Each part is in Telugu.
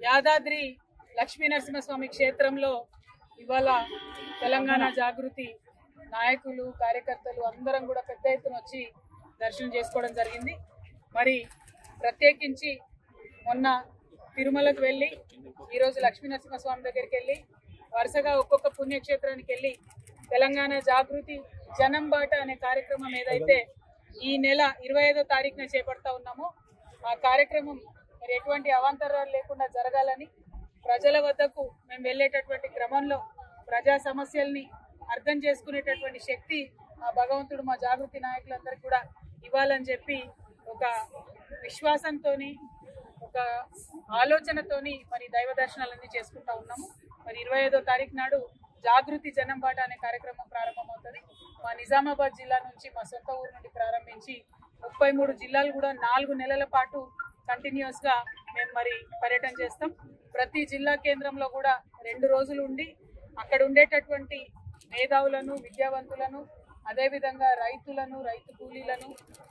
యాదాద్రి లక్ష్మీ నరసింహస్వామి క్షేత్రంలో ఇవాళ తెలంగాణ జాగృతి నాయకులు కార్యకర్తలు అందరం కూడా పెద్ద ఎత్తున వచ్చి దర్శనం చేసుకోవడం జరిగింది. మరి ప్రత్యేకించి మొన్న తిరుమలకు వెళ్ళి ఈరోజు లక్ష్మీ నరసింహస్వామి దగ్గరికి వెళ్ళి వరుసగా ఒక్కొక్క పుణ్యక్షేత్రానికి వెళ్ళి తెలంగాణ జాగృతి జనం బాట అనే కార్యక్రమం ఏదైతే ఈ నెల 25వ తారీఖున చేపడతా ఉన్నామో ఆ కార్యక్రమం మరి ఎటువంటి అవాంతరాలు లేకుండా జరగాలని ప్రజల వద్దకు మేము వెళ్ళేటటువంటి క్రమంలో ప్రజా సమస్యల్ని అర్థం చేసుకునేటటువంటి శక్తి ఆ భగవంతుడు మా జాగృతి నాయకులందరికీ కూడా ఇవ్వాలని చెప్పి ఒక విశ్వాసంతోని ఒక ఆలోచనతోని మరి దైవ దర్శనాలన్నీ చేసుకుంటా ఉన్నాము. మరి 25వ తారీఖు నాడు జాగృతి జనం బాట అనే కార్యక్రమం ప్రారంభమవుతుంది. మా నిజామాబాద్ జిల్లా నుంచి మా సొంత ఊరు నుండి ప్రారంభించి 33 జిల్లాలు కూడా 4 నెలల పాటు కంటిన్యూస్ గా మేము మరి పర్యటన చేస్తాం. ప్రతి జిల్లా కేంద్రంలో కూడా 2 రోజులు ఉండి అక్కడ ఉండేటటువంటి మేధావులను విద్యావంతులను అదేవిధంగా రైతులను రైతు కూలీలను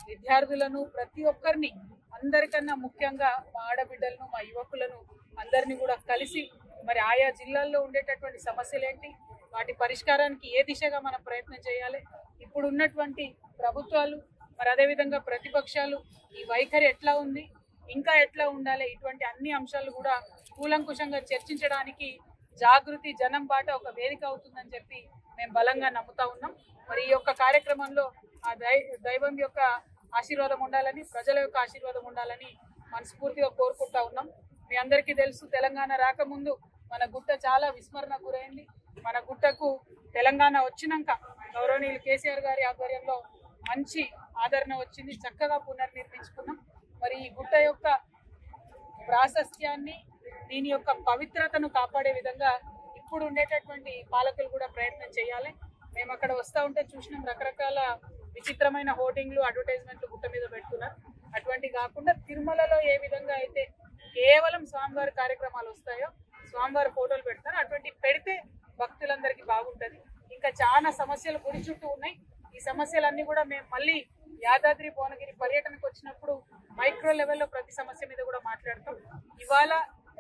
విద్యార్థులను ప్రతి ఒక్కరిని అందరికన్నా ముఖ్యంగా మా ఆడబిడ్డలను మా యువకులను అందరినీ కూడా కలిసి మరి ఆయా జిల్లాల్లో ఉండేటటువంటి సమస్యలు ఏంటి వాటి పరిష్కారానికి ఏ దిశగా మనం ప్రయత్నం చేయాలి ఇప్పుడు ఉన్నటువంటి ప్రభుత్వాలు మరి అదేవిధంగా ప్రతిపక్షాలు ఈ వైఖరి ఎట్లా ఉంది ఇంకా ఎట్లా ఉండాలి ఇటువంటి అన్ని అంశాలు కూడా కూలంకుషంగా చర్చించడానికి జాగృతి జనం బాట ఒక వేదిక అవుతుందని చెప్పి మేము బలంగా నమ్ముతా ఉన్నాం. మరి ఈ యొక్క కార్యక్రమంలో ఆ దైవం యొక్క ఆశీర్వాదం ఉండాలని ప్రజల యొక్క ఆశీర్వాదం ఉండాలని మనస్ఫూర్తిగా కోరుకుంటా ఉన్నాం. మీ అందరికీ తెలుసు తెలంగాణ రాకముందు మన గుట్ట చాలా విస్మరణ గురైంది. మన గుట్టకు తెలంగాణ వచ్చినాక గౌరవనీయులు కేసీఆర్ గారి ఆధ్వర్యంలో మంచి ఆదరణ వచ్చింది. చక్కగా పునర్నిర్మించుకున్నాం. మరి ఈ గుట్ట యొక్క ప్రాశస్త్యాన్ని దీని యొక్క పవిత్రతను కాపాడే విధంగా ఇప్పుడు ఉండేటటువంటి పాలకులు కూడా ప్రయత్నం చేయాలి. మేము అక్కడ వస్తూ ఉంటే చూసినాం రకరకాల విచిత్రమైన హోర్డింగ్లు అడ్వర్టైజ్మెంట్లు గుట్ట మీద పెడుతున్నారు. అటువంటి కాకుండా తిరుమలలో ఏ విధంగా అయితే కేవలం స్వామివారి కార్యక్రమాలు వస్తాయో స్వామివారి ఫోటోలు పెడతారు అటువంటి పెడితే భక్తులందరికీ బాగుంటుంది. ఇంకా చాలా సమస్యలు గురి చుట్టూ ఉన్నాయి. ఈ సమస్యలన్నీ కూడా మేము మళ్ళీ యాదాద్రి భువనగిరి పర్యటనకు వచ్చినప్పుడు మైక్రో లెవెల్లో ప్రతి సమస్య మీద కూడా మాట్లాడతాం. ఇవాళ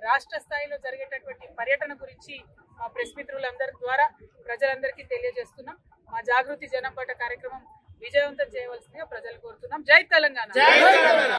రాష్ట్ర స్థాయిలో జరిగేటటువంటి పర్యటన గురించి మా ప్రెస్ మిత్రులందరి ద్వారా ప్రజలందరికీ తెలియజేస్తున్నాం. మా జాగృతి జనం బాట కార్యక్రమం విజయవంతం చేయవలసిందిగా ప్రజలు కోరుతున్నాం. జై తెలంగాణ.